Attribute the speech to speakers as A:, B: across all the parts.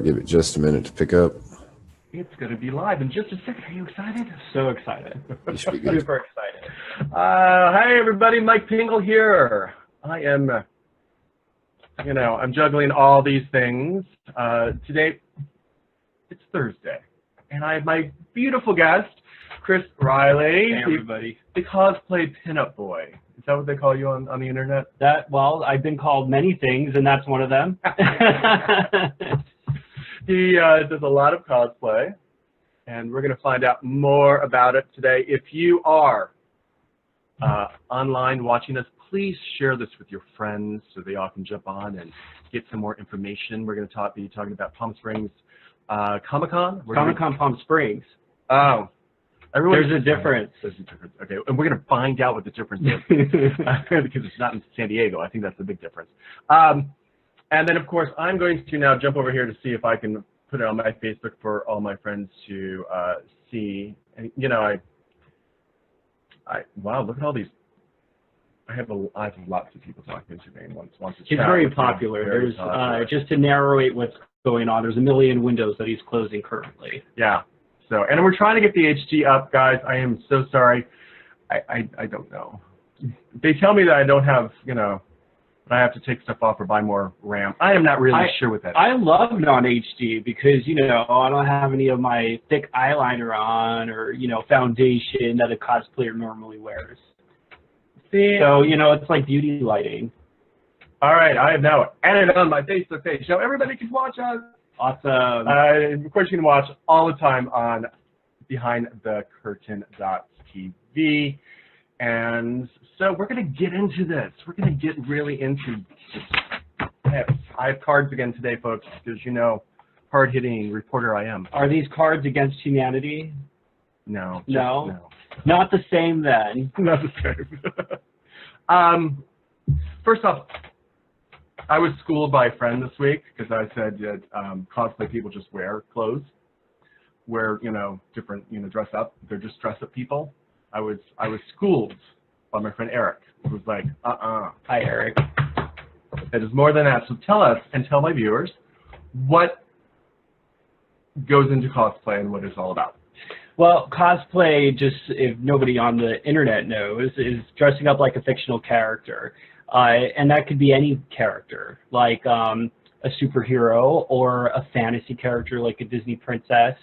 A: Give it just a minute to pick up.
B: It's going to be live in just a second. Are you excited?
C: So excited.
A: You should be good.
C: Super excited.
B: Hi, everybody. Mike Pingel here. I am, I'm juggling all these things. Today, it's Thursday, and I have my beautiful guest, Chirs Riley.
C: Hey, everybody.
B: The cosplay pinup boy. Is that what they call you on the internet?
C: Well, I've been called many things, and that's one of them.
B: He does a lot of cosplay, and we're going to find out more about it today. If you are online watching us, please share this with your friends so they all can jump on and get some more information. We're going to be talking about Palm Springs Comic-Con.
C: Comic-Con Palm Springs.
B: Oh.
C: There's a difference.
B: There's a difference. Okay, and we're going to find out what the difference is because it's not in San Diego. I think that's the big difference. And then, of course, I'm going to now jump over here to see if I can put it on my Facebook for all my friends to see. And, wow, look at all these. I have lots of people talking to me and wants to chat.
C: He's very popular. There's just to narrate what's going on, there's 1 million windows that he's closing currently.
B: Yeah. So, and we're trying to get the HD up, guys. I am so sorry. I don't know. They tell me that I don't have, I have to take stuff off or buy more RAM. I am not really sure what that is.
C: I love non-HD because, I don't have any of my thick eyeliner on or, foundation that a cosplayer normally wears.
B: See?
C: So, it's like beauty lighting.
B: All right, I have now added on my Facebook page so everybody can watch us.
C: Awesome.
B: Of course, you can watch all the time on BehindTheCurtain.tv. And so we're going to get into this. We're going to get really into this. I have cards again today, folks, because hard-hitting reporter I am.
C: Are these cards against humanity?
B: No.
C: No? Not the same then.
B: Not the same. First off, I was schooled by a friend this week because I said that cosplay people just wear clothes, wear different dress up. They're just dress up people. I was schooled by my friend Eric, who was like, Hi,
C: Eric.
B: It is more than that. So tell us and tell my viewers what goes into cosplay and what it's all about.
C: Well, cosplay, just if nobody on the internet knows, is dressing up like a fictional character. And that could be any character, like a superhero or a fantasy character like a Disney princess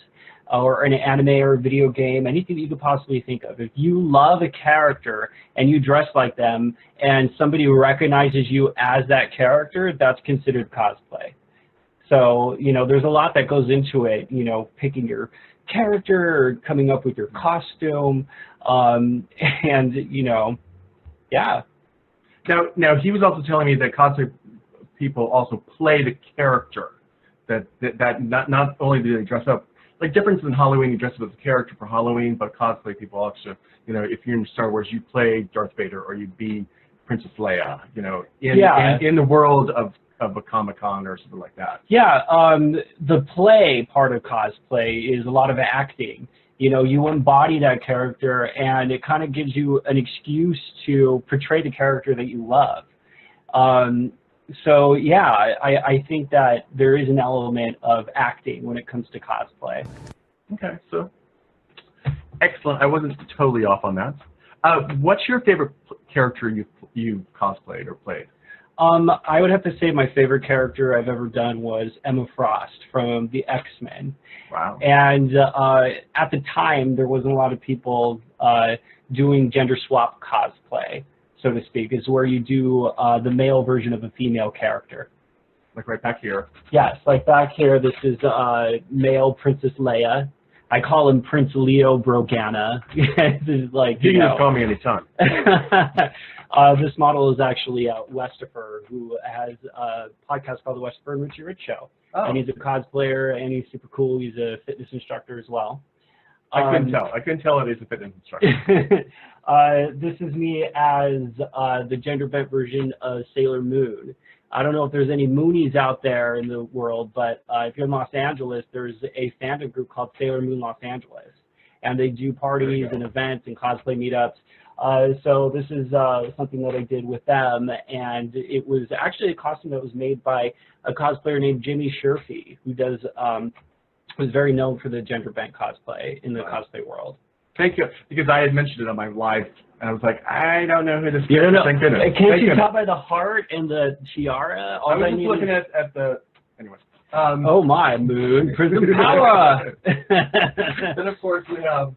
C: or an anime or a video game, anything that you could possibly think of. If you love a character and you dress like them and somebody recognizes you as that character, that's considered cosplay. So, there's a lot that goes into it, picking your character or coming up with your costume, yeah.
B: Now he was also telling me that cosplay people also play the character. That not only do they dress up, like difference in Halloween, you dress up as a character for Halloween, but cosplay people also, if you're in Star Wars, you play Darth Vader or you'd be Princess Leia, in the world of a Comic-Con or something like that.
C: Yeah, the play part of cosplay is a lot of acting. You embody that character, and it kind of gives you an excuse to portray the character that you love. So, yeah, I think that there is an element of acting when it comes to cosplay.
B: Okay, so excellent. I wasn't totally off on that. What's your favorite character you cosplayed or played?
C: I would have to say my favorite character I've ever done was Emma Frost from the X-Men.
B: Wow.
C: And at the time, there wasn't a lot of people doing gender swap cosplay, so to speak, is where you do the male version of a female character.
B: Like right back here.
C: Yes, like back here, this is male Princess Leia. I call him Prince Leo Brogana. This is like,
B: you can just call me anytime.
C: This model is actually Westifer, who has a podcast called The Westifer and Richie Rich Show. Oh. And he's a cosplayer, and he's super cool. He's a fitness instructor as well.
B: I couldn't tell. I couldn't tell it is a fitness instructor.
C: This is me as the gender-bent version of Sailor Moon. I don't know if there's any Moonies out there in the world, but if you're in Los Angeles, there's a fandom group called Sailor Moon Los Angeles. and they do parties and events and cosplay meetups. So this is something that I did with them, and it was actually a costume that was made by a cosplayer named Jimmy Sherfy, who does was very known for the gender bent cosplay in the cosplay world.
B: Thank you, because I had mentioned it on my live, and I was like, I don't know who this is.
C: You don't know.
B: Thank goodness.
C: Can't you tell by the heart and the tiara?
B: I was just looking at the, anyway.
C: Oh my, Moon, Prism Power!
B: Then of course we have.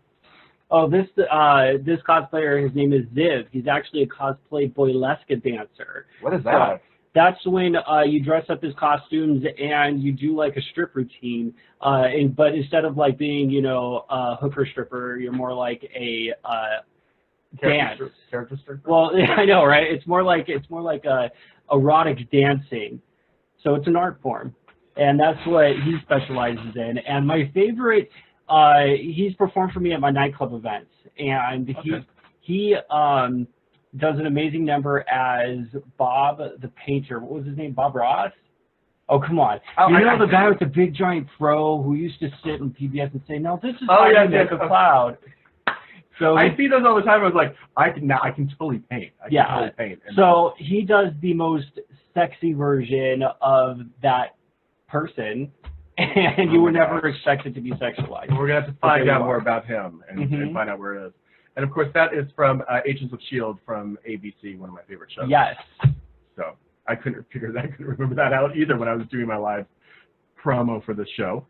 C: Oh, this cosplayer, his name is Ziv. He's actually a cosplay boylesque dancer.
B: What is that?
C: That's when you dress up as costumes and you do like a strip routine. But instead of like being, you know, a hooker stripper, you're more like a dance.
B: Character stripper?
C: Well, I know, right? It's more like a erotic dancing. So it's an art form, and that's what he specializes in. And my favorite, he's performed for me at my nightclub events, and he does an amazing number as Bob the painter. What was his name? Bob Ross? Oh, come on.
B: Oh,
C: you know the guy with the big giant fro who used to sit in PBS and say, no, this is a cloud. So
B: I see those all the time. I was like, I can totally paint. I can totally paint.
C: So he does the most sexy version of that person, and you would never expect it to be sexualized.
B: We're going to have to find out more about him and find out where it is. And of course, that is from Agents of S.H.I.E.L.D. from ABC, one of my favorite shows.
C: Yes.
B: So I couldn't remember that out either when I was doing my live promo for the show.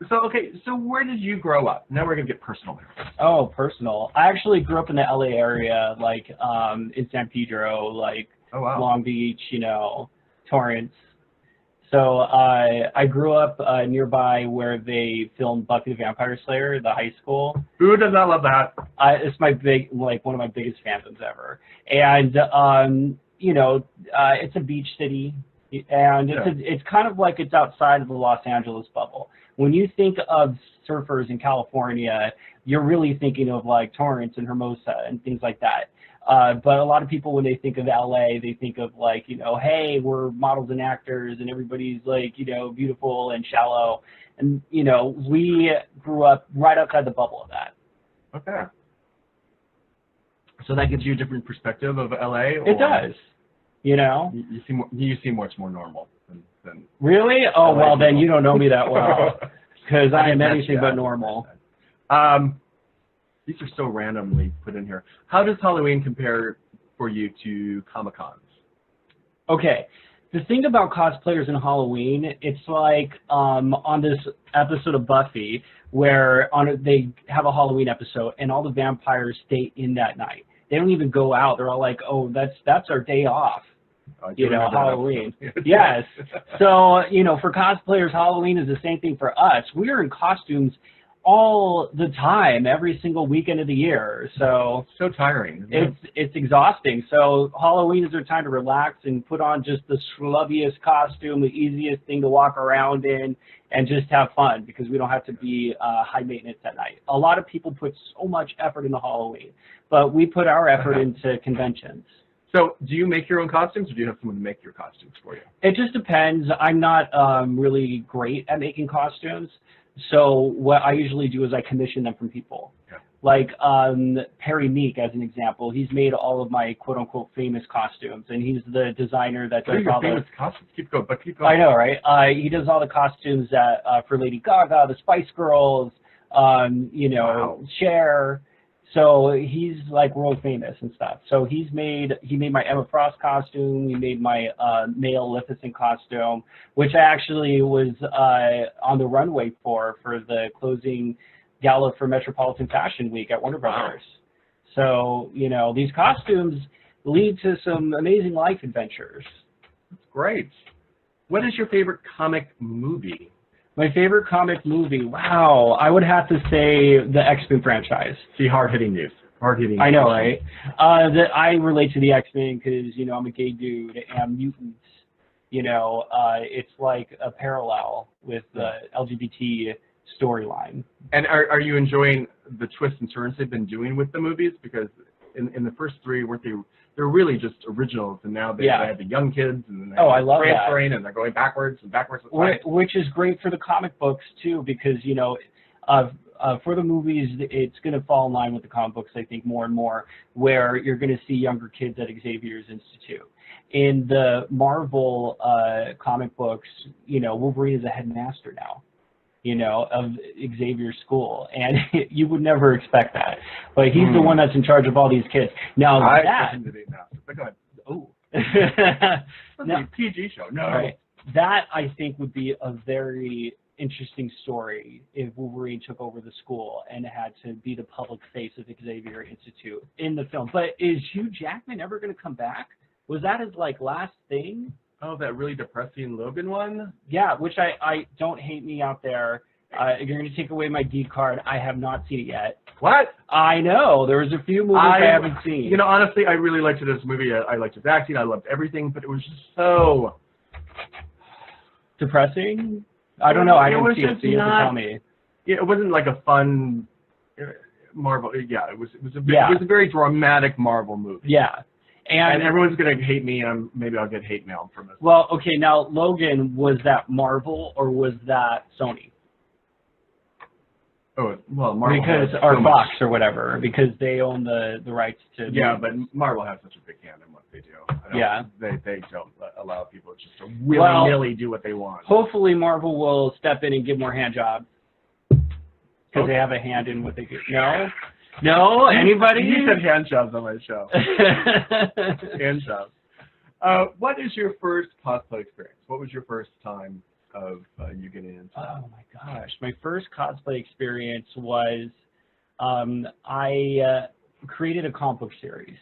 B: So where did you grow up? Now we're going to get personal here.
C: Oh, personal. I actually grew up in the LA area, like in San Pedro, like Long Beach, you know, Torrance. So I grew up nearby where they filmed Buffy the Vampire Slayer, the high school.
B: Who does not love that?
C: It's my one of my biggest fandoms ever. And you know, it's a beach city, and it's kind of like it's outside of the Los Angeles bubble. When you think of surfers in California, you're really thinking of like Torrance and Hermosa and things like that. But a lot of people, when they think of LA, they think of like, you know, hey, we're models and actors and everybody's like, you know, beautiful and shallow. And, you know, we grew up right outside the bubble of that.
B: Okay. So that gives you a different perspective of LA? Or
C: it does. You know?
B: You seem much more normal than
C: really? Oh,
B: LA
C: well,
B: people.
C: then you don't know me that well. Because I am anything but normal.
B: These are so randomly put in here. How does Halloween compare for you to Comic-Cons?
C: Okay. The thing about cosplayers in Halloween, it's like on this episode of Buffy where they have a Halloween episode and all the vampires stay in that night. They don't even go out. They're all like, oh, that's our day off. You know, Halloween. Yes. So, you know, for cosplayers, Halloween is the same thing for us. We're in costumes all the time, every single weekend of the year. So
B: tiring.
C: It's exhausting. So Halloween is our time to relax and put on just the schlubbiest costume, the easiest thing to walk around in, and just have fun because we don't have to be high maintenance at night. A lot of people put so much effort into Halloween, but we put our effort into conventions.
B: So do you make your own costumes, or do you have someone to make your costumes for you?
C: It just depends. I'm not really great at making costumes. So what I usually do is I commission them from people. Okay. Like Perry Meek, as an example, he's made all of my quote-unquote famous costumes, and he's the designer that does all the famous
B: costumes. Keep going.
C: I know, right? He does all the costumes for Lady Gaga, the Spice Girls, you know, Cher. So he's like world famous and stuff. So he made my Emma Frost costume. He made my male Maleficent costume, which I actually was on the runway for the closing gala for Metropolitan Fashion Week at Warner Brothers. So, you know, these costumes lead to some amazing life adventures.
B: That's great. What is your favorite comic movie?
C: My favorite comic movie, wow, I would have to say the X-Men franchise.
B: See, hard-hitting news. Hard-hitting.
C: I know, right? I relate to the X-Men because, you know, I'm a gay dude and mutants. You know, it's like a parallel with the LGBT storyline. And are you enjoying the twists and turns they've been doing with the movies? Because in the first three, they're really just originals, and now they have the young kids, and they're transferring, and they're going backwards and backwards. Which is great for the comic books too, because you know, for the movies, it's going to fall in line with the comic books, I think, more and more, where you're going to see younger kids at Xavier's Institute. In the Marvel comic books, you know, Wolverine is a headmaster now, you know, of Xavier's school, and you would never expect that. But he's the one that's in charge of all these kids. Now
B: But go ahead.
C: Oh.
B: Now, PG show. No.
C: Right. That, I think, would be a very interesting story if Wolverine took over the school and had to be the public face of Xavier Institute in the film. But is Hugh Jackman ever going to come back? Was that his, like, last thing?
B: Oh, that really depressing Logan one?
C: Yeah, which I don't hate me out there. If you're going to take away my geek card, I have not seen it yet.
B: What?
C: I know. There was a few movies I haven't seen.
B: You know, honestly, I really liked this movie. I liked his acting. I loved everything, but it was just so...
C: depressing? I don't know. I didn't see it, so you have to tell me.
B: Yeah, it wasn't like a fun Marvel. Yeah, it was a very dramatic Marvel movie.
C: Yeah. And
B: everyone's going to hate me, and maybe I'll get hate mail from this.
C: Well, okay, now, Logan, was that Marvel or was that Sony?
B: Oh, well, Marvel
C: or Fox or whatever, because they own the rights to...
B: Yeah, but Marvel has such a big hand in what they do.
C: Yeah.
B: They don't allow people just to willy-nilly do what they want.
C: Hopefully Marvel will step in and give more hand jobs. Because they have a hand in what they do. No? No? Anybody?
B: You said hand jobs on my show. Hand jobs. What is your first cosplay experience? What was your first time of you getting into that?
C: Oh my gosh. My first cosplay experience was I created a comic book series.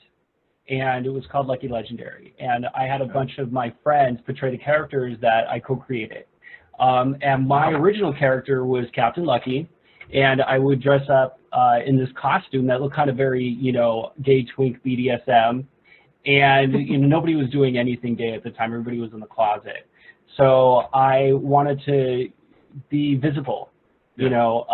C: And it was called Lucky Legendary. And I had a bunch of my friends portray the characters that I co-created. And my original character was Captain Lucky. And I would dress up in this costume that looked kind of very, you know, gay twink BDSM. And you know, nobody was doing anything gay at the time. Everybody was in the closet. So I wanted to be visible, you know,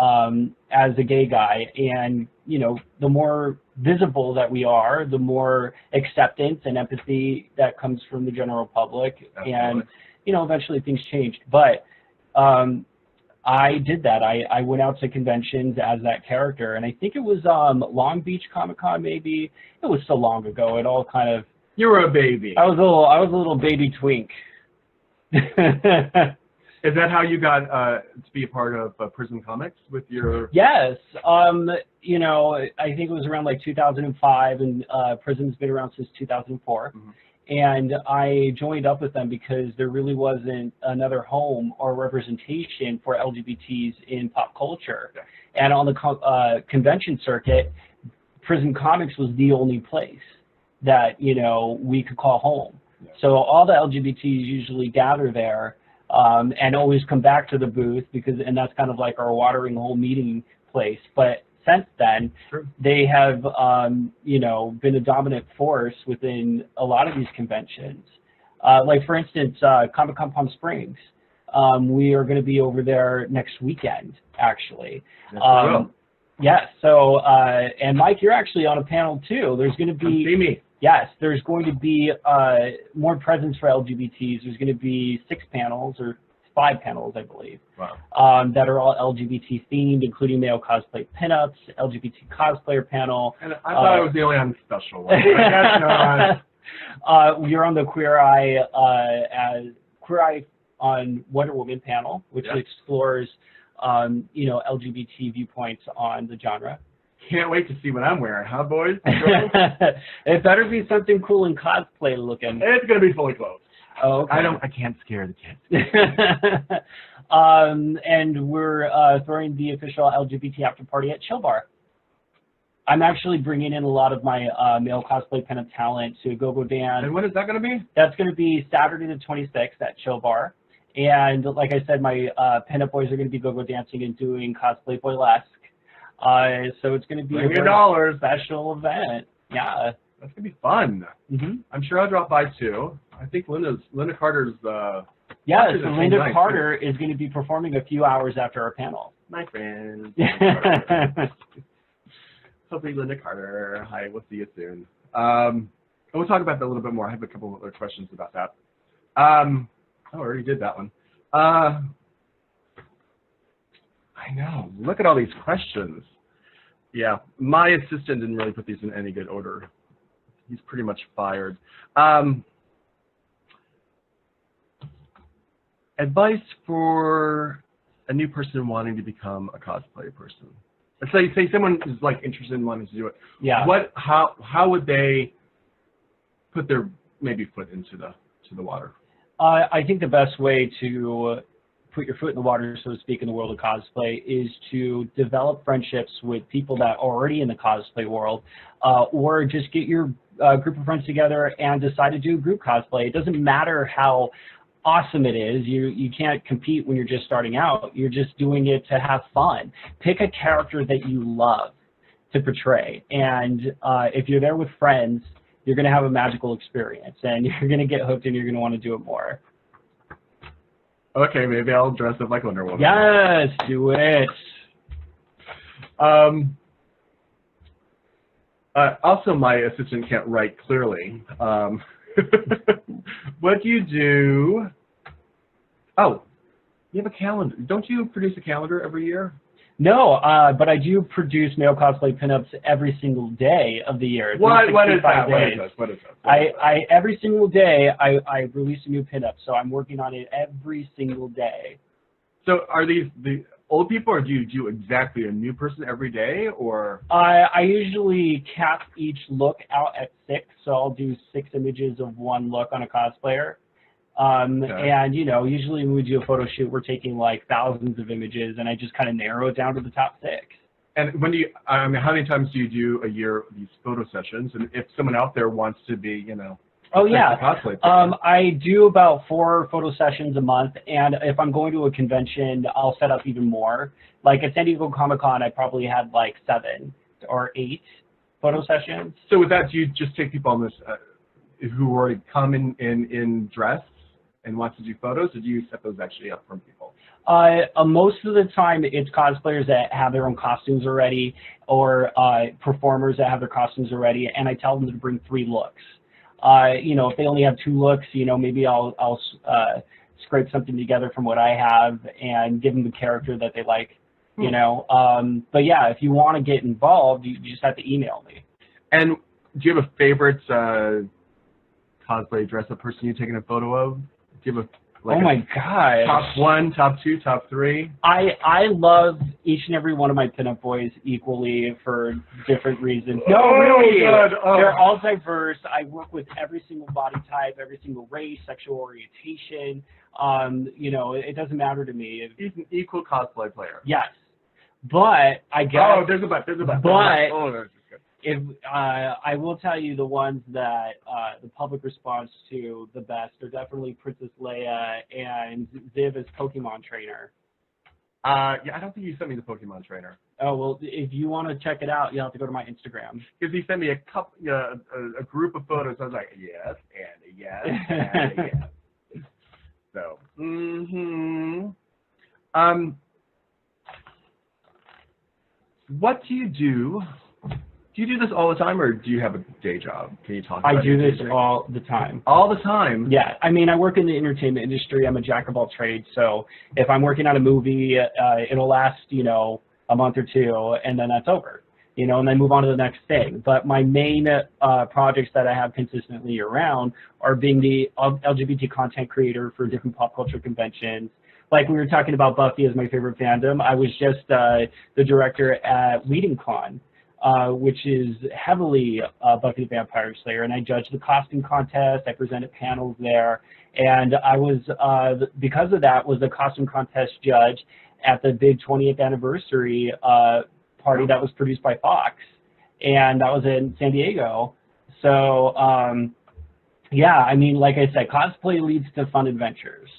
C: as a gay guy. And, you know, the more visible that we are, the more acceptance and empathy that comes from the general public. Absolutely. And, you know, eventually things changed. But I did that. I went out to conventions as that character, and I think it was Long Beach Comic-Con maybe. It was so long ago. It all kind of...
B: You were a baby.
C: I was a little baby twink.
B: Is that how you got to be a part of Prism Comics with your...
C: Yes. You know, I think it was around like 2005, and Prism's been around since 2004. Mm-hmm. And I joined up with them because there really wasn't another home or representation for LGBTs in pop culture. Yeah. And on the convention circuit, Prism Comics was the only place that, you know, we could call home. Yeah. So all the LGBTs usually gather there and always come back to the booth and that's kind of like our watering hole meeting place. But since then, they have, you know, been a dominant force within a lot of these conventions. Like, for instance, Comic-Con Palm Springs. We are going to be over there next weekend, actually. Yes. So, and Mike, you're actually on a panel, too. There's going to be...
B: See me.
C: Yes, there's going to be more presence for LGBTs. There's going to be 6 panels or 5 panels, I believe,
B: wow.
C: That are all LGBT themed, including male cosplay pinups, LGBT cosplayer panel.
B: And I thought I was the only unspecial one. That's not.
C: You're on the Queer Eye on Wonder Woman panel, which explores, you know, LGBT viewpoints on the genre.
B: Can't wait to see what I'm wearing, huh, boys?
C: It better be something cool and cosplay looking.
B: It's gonna be fully clothed.
C: Oh, okay.
B: I can't scare the kids.
C: And we're throwing the official LGBT after party at Chill Bar. I'm actually bringing in a lot of my male cosplay pinup talent to go dance.
B: And when is that going to be?
C: That's going to be Saturday the 26th at Chill Bar. And like I said, my pinup boys are going to be go dancing and doing cosplay boylesque. So it's going to be
B: a very
C: special event. Yeah.
B: That's going to be fun.
C: Mm-hmm.
B: I'm sure I'll drop by, too. I think Linda Carter's...
C: yeah, so Linda Carter is going to be performing a few hours after our panel.
B: My friend. Hopefully Linda Carter. Hi, we'll see you soon. We'll talk about that a little bit more. I have a couple other questions about that. I already did that one. I I know. Look at all these questions. Yeah, my assistant didn't really put these in any good order. He's pretty much fired. Advice for a new person wanting to become a cosplay person. Let's say someone is like interested in wanting to do it.
C: Yeah.
B: How would they put their maybe foot into the water?
C: I think the best way to put your foot in the water, so to speak, in the world of cosplay is to develop friendships with people that are already in the cosplay world, or just get your group of friends together and decide to do group cosplay. It doesn't matter how awesome it is. You can't compete when you're just starting out. You're just doing it to have fun. Pick a character that you love to portray, and if you're there with friends, you're going to have a magical experience, and you're going to get hooked, and you're going to want to do it more.
B: Okay, maybe I'll dress up like Wonder Woman.
C: Yes, do it.
B: Also, my assistant can't write clearly. What do you do? Oh, you have a calendar. Don't you produce a calendar every year?
C: No, but I do produce male cosplay pinups every single day of the year.
B: What is that? What is that?
C: Every single day I release a new pinup, so I'm working on it every single day.
B: So are these the old people, or do you do exactly a new person every day, or?
C: I usually cap each look out at 6, so I'll do 6 images of one look on a cosplayer.
B: Okay.
C: And, you know, usually when we do a photo shoot, we're taking like thousands of images, and I just kind of narrow it down to the top 6.
B: And when do you, how many times do you do a year these photo sessions? And if someone out there wants to be, you know,
C: oh yeah,
B: cosplay
C: I do about 4 photo sessions a month, and if I'm going to a convention, I'll set up even more. Like at San Diego Comic-Con, I probably had like 7 or 8 photo sessions.
B: So with that, do you just take people on this who already come in dress and wants to do photos, or do you set those actually up from people?
C: Most of the time, it's cosplayers that have their own costumes already, or performers that have their costumes already, and I tell them to bring 3 looks. You know, if they only have 2 looks, you know, maybe I'll scrape something together from what I have and give them the character that they like, you know. But yeah, if you want to get involved, you just have to email me.
B: And do you have a favorite cosplay dress-up person you've taken a photo of? Do you have
C: Oh my God!
B: Top 1, top 2, top 3?
C: I love each and every one of my pinup boys equally for different reasons. No,
B: Oh,
C: really,
B: God. Oh.
C: they're all diverse. I work with every single body type, every single race, sexual orientation. You know, it doesn't matter to me.
B: He's an equal cosplay player.
C: Yes, but I guess.
B: Oh, there's a but. There's a but.
C: But
B: oh, that's good.
C: if I will tell you the ones that the public responds to the best are definitely Princess Leia and Ziv as Pokemon trainer.
B: Yeah, I don't think you sent me the Pokemon trainer.
C: Oh, well, if you want to check it out, you'll have to go to my Instagram.
B: Because he sent me a group of photos. I was like, yes, and a yes, and a yes. So, what do you do? Do you do this all the time, or do you have a day job? Can you talk about
C: I do
B: your
C: this
B: day job?
C: all the time.
B: All the time?
C: Yeah, I mean, I work in the entertainment industry. I'm a jack of all trades. So if I'm working on a movie, it'll last, you know, a month or 2, and then that's over, you know, and then move on to the next thing. But my main projects that I have consistently around are being the LGBT content creator for different pop culture conventions. Like we were talking about Buffy as my favorite fandom. I was just the director at LeadingCon, which is heavily Buffy the Vampire Slayer, and I judged the costume contest. I presented panels there, and I was, because of that, was the costume contest judge at the big 20th anniversary party that was produced by Fox, and that was in San Diego. So, yeah, I mean, like I said, cosplay leads to fun adventures.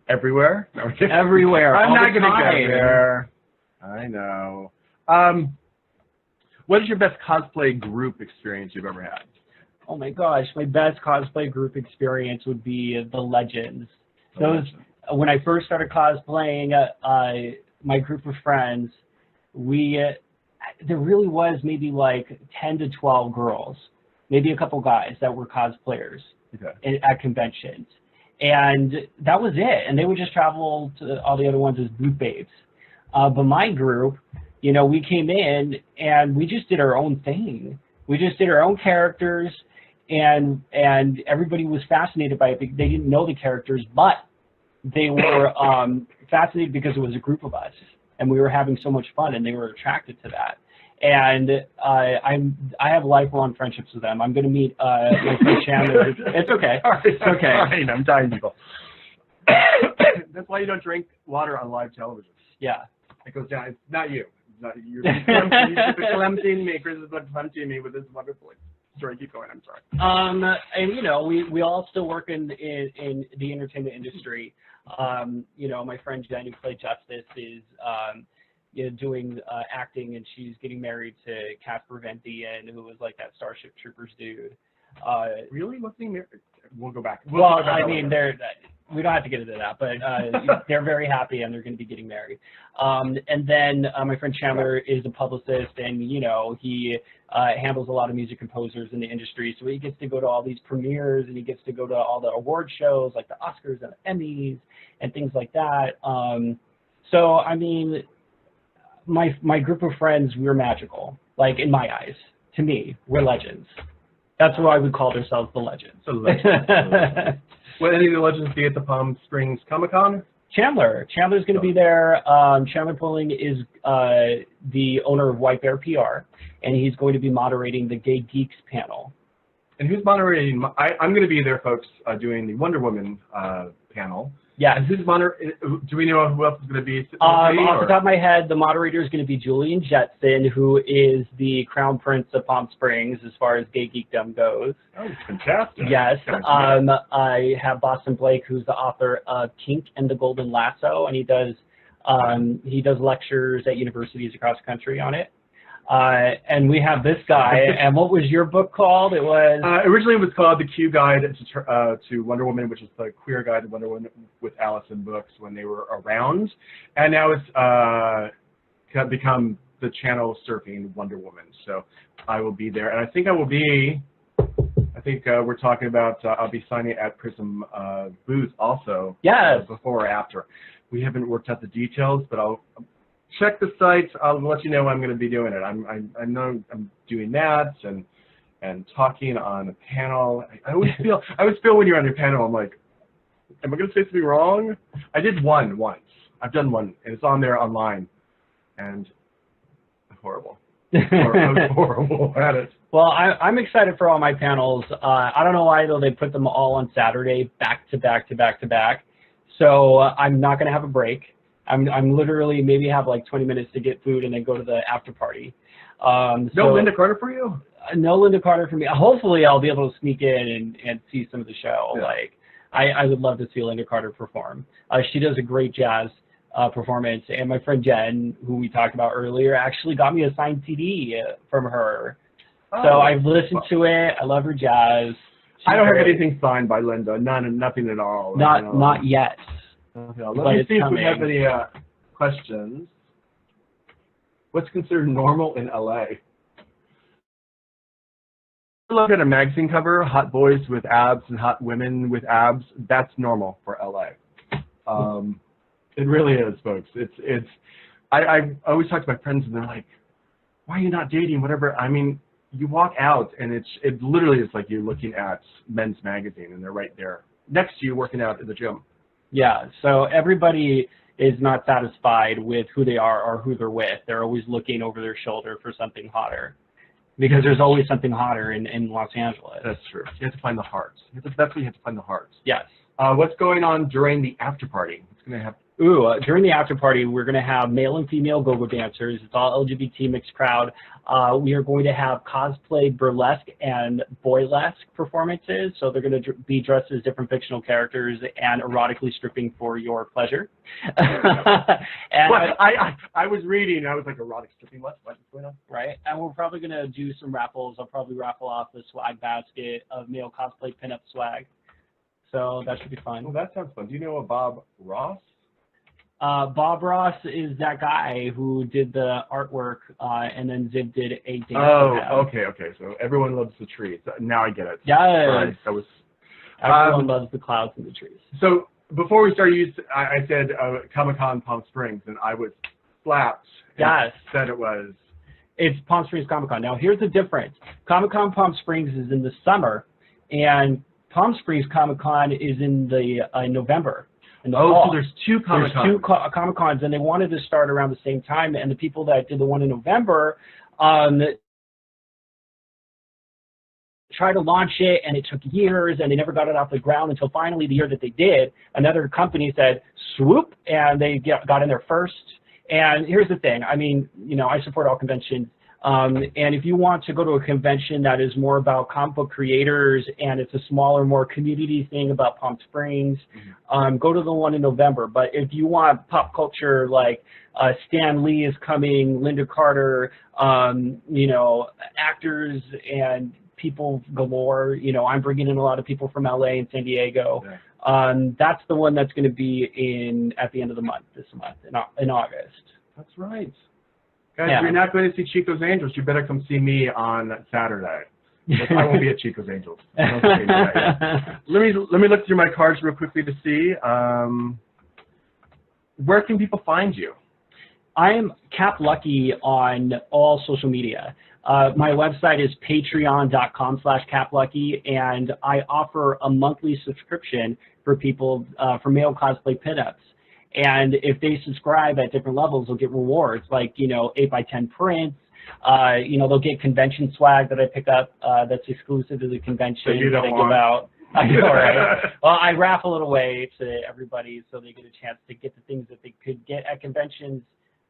B: Everywhere? No,
C: Everywhere.
B: I'm
C: all
B: not
C: the
B: going to go
C: time.
B: there. I know. What is your best cosplay group experience you've ever had?
C: Oh my gosh, my best cosplay group experience would be the Legends. When I first started cosplaying, my group of friends, there really was maybe like 10 to 12 girls, maybe a couple guys that were cosplayers at conventions. And that was it. And they would just travel to all the other ones as booth babes. But my group, you know, we came in and we just did our own thing. We just did our own characters, and everybody was fascinated by it. They didn't know the characters, but they were fascinated because it was a group of us, and we were having so much fun, and they were attracted to that. And I have lifelong friendships with them. I'm going to meet my friend Chandler. It's okay. It's okay.
B: Fine. I'm dying, people. That's why you don't drink water on live television.
C: Yeah.
B: It goes down. It's not you. It's not you. You're clumsing me. Chris is clumsing me with this wonderful story. Keep going. I'm sorry.
C: And you know, we all still work in the entertainment industry. You know, my friend Jen, who played Justice, is you know, doing acting, and she's getting married to Casper Van Dien, who was like that Starship Troopers dude.
B: Really? What's he married? We'll go back.
C: Well, I mean, we don't have to get into that, but they're very happy, and they're going to be getting married. And then my friend Chandler is a publicist, and you know, he handles a lot of music composers in the industry, so he gets to go to all these premieres, and he gets to go to all the award shows like the Oscars and the Emmys and things like that. So I mean, my group of friends, we're magical. Like, in my eyes, to me, we're legends. That's why we call ourselves the Legends.
B: So legends. What, any of the legends be at the Palm Springs Comic-Con?
C: Chandler's going to be there. Chandler Pulling is the owner of White Bear PR, and he's going to be moderating the Gay Geeks panel.
B: And who's moderating? I'm going to be there, folks, doing the Wonder Woman panel.
C: Yeah.
B: And who's do we know who else is going to be?
C: Off the top of my head, the moderator is going to be Julian Jetson, who is the Crown Prince of Palm Springs as far as gay geekdom goes.
B: Oh, fantastic.
C: Yes. I have Boston Blake, who's the author of Kink and the Golden Lasso, and he does lectures at universities across the country on it. And we have this guy. And what was your book called? It was
B: originally it was called The Q Guide to Wonder Woman, which is the queer guide to Wonder Woman with Allison Books when they were around, and now it's become the channel Surfing Wonder Woman. So I will be there, and I think I will be. I think we're talking about I'll be signing at Prism booth also.
C: Yes.
B: Before or after. We haven't worked out the details, but I'll check the site. I'll let you know when I'm going to be doing it. I know I'm doing that and talking on a panel. I always feel when you're on your panel, I'm like, am I going to say something wrong? I did one once. I've done one, and it's on there online, and horrible. I was horrible at it.
C: Well, I'm excited for all my panels. I don't know why, though, they put them all on Saturday, back to back to back to back. So I'm not going to have a break. I'm literally maybe have like 20 minutes to get food and then go to the after party.
B: No Linda Carter for you?
C: No Linda Carter for me. Hopefully I'll be able to sneak in and see some of the show. Yeah. Like I would love to see Linda Carter perform. She does a great jazz performance, and my friend Jen, who we talked about earlier, actually got me a signed CD from her. Oh, so I've listened to it. I love her jazz.
B: I don't have anything signed by Linda. Nothing at all.
C: Not yet.
B: Okay, let me see if we have any questions. What's considered normal in LA? Look at a magazine cover, hot boys with abs and hot women with abs. That's normal for LA. It really is, folks. I always talk to my friends and they're like, why are you not dating? Whatever. I mean, you walk out and it literally is like you're looking at Men's Magazine and they're right there next to you working out at the gym.
C: Yeah, so everybody is not satisfied with who they are or who they're with. They're always looking over their shoulder for something hotter, because there's always something hotter in Los Angeles.
B: That's true. You have to find the hearts. That's what you have to find, the hearts.
C: Yes.
B: What's going on during the after party? What's going to happen?
C: During the after party, we're going to have male and female go-go dancers. It's all LGBT mixed crowd. We are going to have cosplay, burlesque, and boylesque performances. So they're going to be dressed as different fictional characters and erotically stripping for your pleasure. And
B: well, I was reading, I was like, erotic stripping, what's going on?
C: Right, and we're probably going to do some raffles. I'll probably raffle off the swag basket of male cosplay pinup swag. So that should be fun.
B: Well, that sounds fun. Do you know a Bob Ross?
C: Bob Ross is that guy who did the artwork, and then Ziv did a dance.
B: Oh, okay. So everyone loves the tree. So now I get it.
C: Yes.
B: Right.
C: Everyone loves the clouds and the trees.
B: So before we started, I said Comic-Con Palm Springs, and I was slapped.
C: Yes.
B: Said it was.
C: It's Palm Springs Comic-Con. Now, here's the difference. Comic-Con Palm Springs is in the summer, and Palm Springs Comic-Con is in November. In the fall.
B: So there's two Comic-Cons.
C: There's two Comic-Cons, and they wanted to start around the same time, and the people that did the one in November tried to launch it, and it took years, and they never got it off the ground until finally the year that they did, another company said, swoop, and they got in there first. And here's the thing. I mean, I support all conventions. And if you want to go to a convention that is more about comic book creators and it's a smaller, more community thing about Palm Springs, go to the one in November. But if you want pop culture, like Stan Lee is coming, Linda Carter, actors and people galore, I'm bringing in a lot of people from LA and San Diego. Yeah. That's the one that's going to be at the end of the month, this month, in August. That's right.
B: Guys, if you're not going to see Chico's Angels, you better come see me on Saturday. I won't be at Chico's Angels. Let me look through my cards real quickly to see. Where can people find you?
C: I'm Cap Lucky on all social media. My website is patreon.com/caplucky, and I offer a monthly subscription for people for male cosplay pinups. And if they subscribe at different levels, they'll get rewards like 8x10 prints. They'll get convention swag that I pick up that's exclusive to the convention
B: that you don't
C: that I
B: want.
C: give out. I know, right? Well, I raffle it away to everybody so they get a chance to get the things that they could get at conventions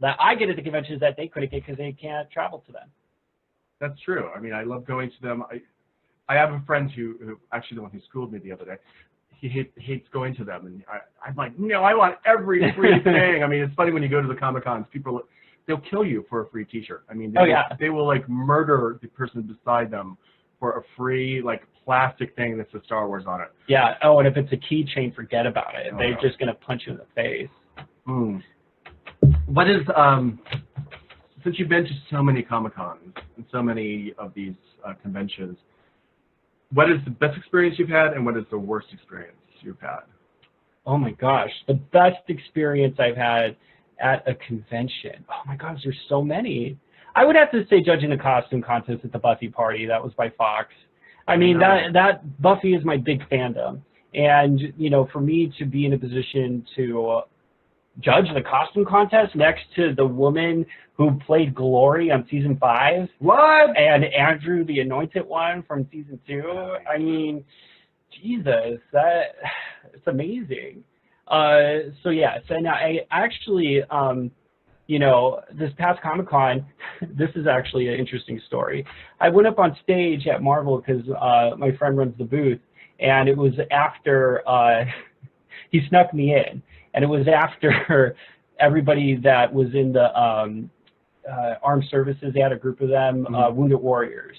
C: that I get at the conventions that they couldn't get because they can't travel to them.
B: That's true. I mean, I love going to them. I have a friend who actually the one who schooled me the other day. He hates going to them, and I'm like, no, I want every free thing. I mean, it's funny when you go to the Comic-Cons, they'll kill you for a free T-shirt. I mean, they will like murder the person beside them for a free like plastic thing that's a Star Wars on it.
C: Yeah. Oh, and if it's a keychain, forget about it. They're just gonna punch you in the face.
B: What is since you've been to so many Comic-Cons and so many of these conventions, what is the best experience you've had and what is the worst experience you've had?
C: Oh my gosh, the best experience I've had at a convention. Oh my gosh, there's so many. I would have to say judging the costume contest at the Buffy party. That was by Fox. I mean, that Buffy is my big fandom. And, for me to be in a position to judge the costume contest next to the woman who played Glory on season 5.
B: What?
C: And Andrew, the Anointed One from season 2. I mean, Jesus, it's amazing. So yes, and I actually, this past Comic-Con, this is actually an interesting story. I went up on stage at Marvel because my friend runs the booth, and it was after he snuck me in, and it was after everybody that was in the armed services. They had a group of them, Wounded Warriors.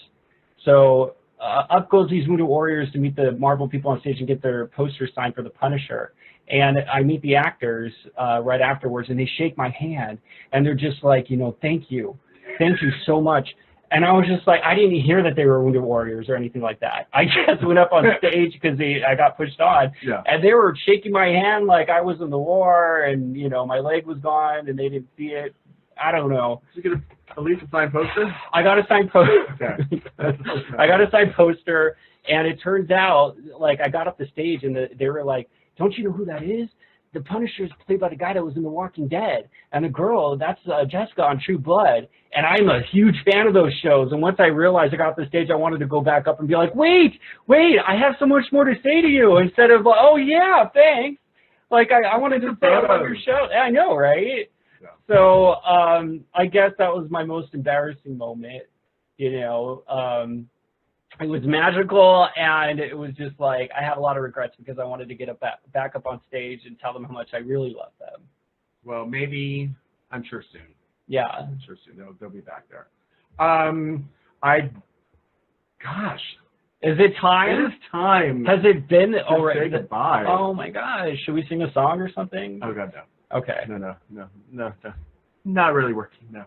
C: So up goes these Wounded Warriors to meet the Marvel people on stage and get their posters signed for the Punisher. And I meet the actors right afterwards, and they shake my hand, and they're just like, thank you so much. And I was just like, I didn't hear that they were Wounded Warriors or anything like that. I just went up on stage because I got pushed on, and they were shaking my hand like I was in the war, and my leg was gone, and they didn't see it. I don't know.
B: Did you get at least a signed poster?
C: I got a signed poster.
B: Okay.
C: I got a signed poster, and it turns out, like, I got up the stage, and they were like, don't you know who that is? The Punisher is played by the guy that was in The Walking Dead. And the girl, that's Jessica on True Blood. And I'm a huge fan of those shows. And once I realized I got off the stage, I wanted to go back up and be like, wait, I have so much more to say to you. Instead of, oh, yeah, thanks. Like, I wanted to say about your show. I know, right? Yeah. So I guess that was my most embarrassing moment, It was magical, and it was just like I had a lot of regrets because I wanted to get back up on stage and tell them how much I really love them.
B: Well, maybe, I'm sure soon.
C: Yeah.
B: I'm sure soon. They'll be back there. Gosh.
C: Is it time?
B: It is time.
C: Has it been already?
B: Say goodbye.
C: Oh, my gosh. Should we sing a song or something?
B: Oh, God, no.
C: Okay.
B: No. Not really working, no.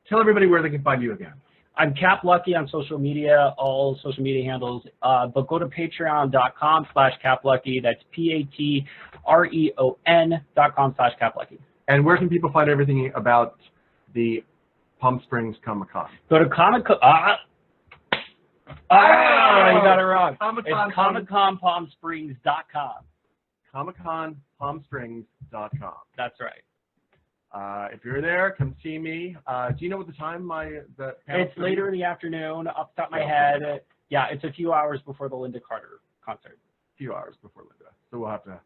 B: Tell everybody where they can find you again.
C: I'm Cap Lucky on social media, all social media handles. But go to patreon.com/CapLucky. That's patreon.com/CapLucky.
B: And where can people find everything about the Palm Springs Comic-Con?
C: Go to Comic-Con. You got it wrong. It's ComicConPalmSprings.com.
B: ComicConPalmSprings.com.
C: That's right.
B: If you're there, come see me. Do you know what the time the panel's
C: It's later in the afternoon, off the top of my head. Yeah, it's a few hours before the Linda Carter concert.
B: A few hours before Linda. So we'll have to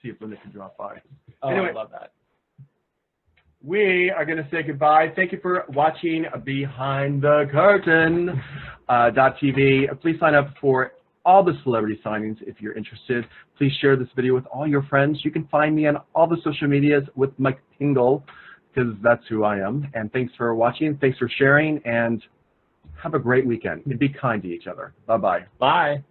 B: see if Linda can drop by.
C: Oh,
B: anyway,
C: I love that.
B: We are going to say goodbye. Thank you for watching Behind the Curtain .tv. Please sign up for all the celebrity signings if you're interested. Please share this video with all your friends. You can find me on all the social medias with Mike Pingel, because that's who I am. And thanks for watching. Thanks for sharing. And have a great weekend. And be kind to each other. Bye-bye.
C: Bye.